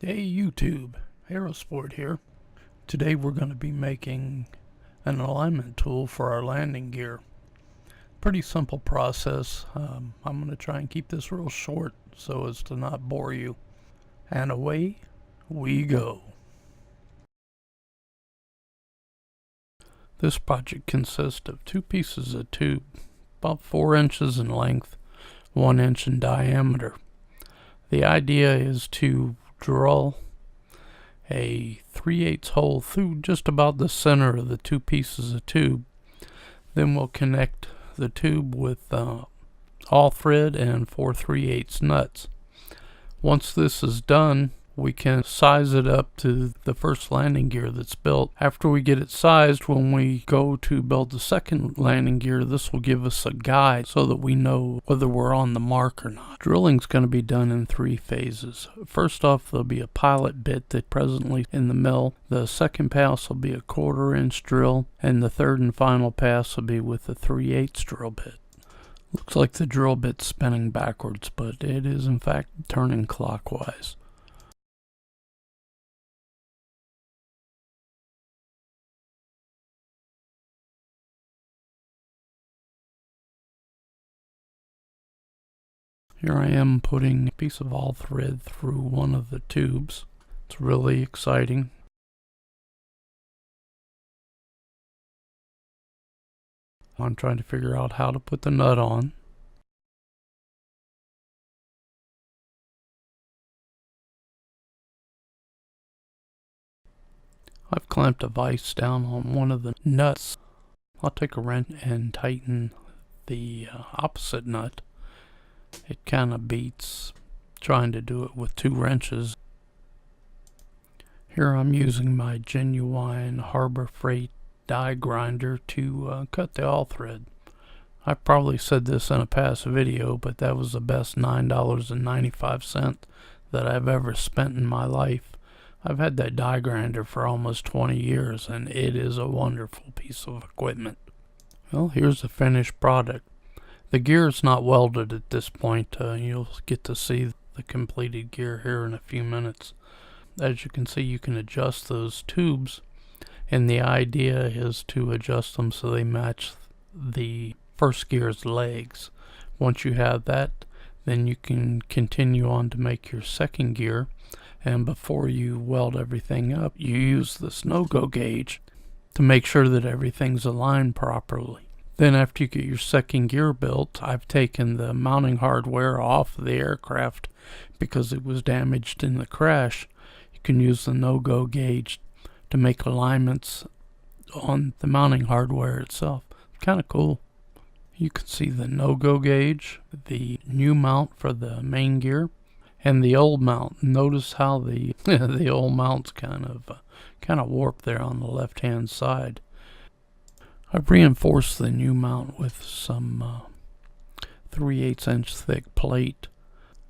Hey YouTube, Aerosport here. Today we're going to be making an alignment tool for our landing gear. Pretty simple process. I'm going to try and keep this real short so as to not bore you. And away we go. This project consists of two pieces of tube, about 4 inches in length, 1 inch in diameter. The idea is to drill a 3/8 hole through just about the center of the two pieces of tube. Then we'll connect the tube with all thread and 4 3/8 nuts. Once this is done, we can size it up to the first landing gear that's built. After we get it sized, when we go to build the second landing gear, this will give us a guide so that we know whether we're on the mark or not. Drilling's going to be done in 3 phases. First off, there'll be a pilot bit that's presently in the mill. The second pass will be a 1/4 inch drill, and the third and final pass will be with a 3/8 drill bit. Looks like the drill bit's spinning backwards, but it is in fact turning clockwise. Here I am putting a piece of all thread through one of the tubes. It's really exciting. I'm trying to figure out how to put the nut on. I've clamped a vise down on one of the nuts. I'll take a wrench and tighten the opposite nut. It kind of beats trying to do it with 2 wrenches. Here I'm using my genuine Harbor Freight die grinder to cut the all thread. I probably said this in a past video, but that was the best $9.95 that I've ever spent in my life. I've had that die grinder for almost 20 years, and it is a wonderful piece of equipment. Well, here's the finished product. The gear is not welded at this point. You'll get to see the completed gear here in a few minutes. As you can see, you can adjust those tubes, and the idea is to adjust them so they match the first gear's legs. Once you have that, then you can continue on to make your second gear, and before you weld everything up, you use this no-go gauge to make sure that everything's aligned properly. Then after you get your second gear built, I've taken the mounting hardware off the aircraft because it was damaged in the crash. You can use the no-go gauge to make alignments on the mounting hardware itself. Kind of cool. You can see the no-go gauge, the new mount for the main gear, and the old mount. Notice how the the old mount's kind of warped there on the left-hand side. I've reinforced the new mount with some 3/8 inch thick plate.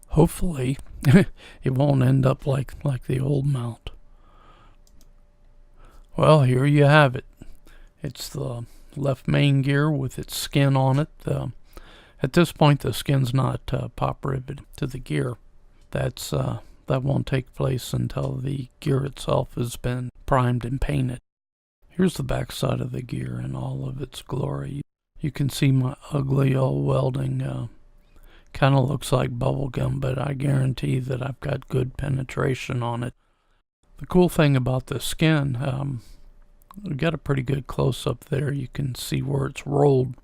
Hopefully it won't end up like the old mount. Well, here you have it. It's the left main gear with its skin on it. At this point the skin's not pop riveted to the gear. That won't take place until the gear itself has been primed and painted. Here's the back side of the gear in all of its glory. You can see my ugly old welding. Kind of looks like bubble gum, but I guarantee that I've got good penetration on it. The cool thing about the skin, we got a pretty good close-up there. You can see where it's rolled.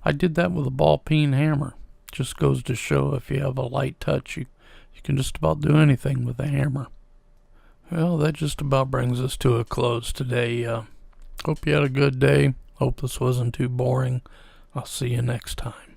I did that with a ball-peen hammer. Just goes to show if you have a light touch, you can just about do anything with a hammer. Well, that just about brings us to a close today. Hope you had a good day. Hope this wasn't too boring. I'll see you next time.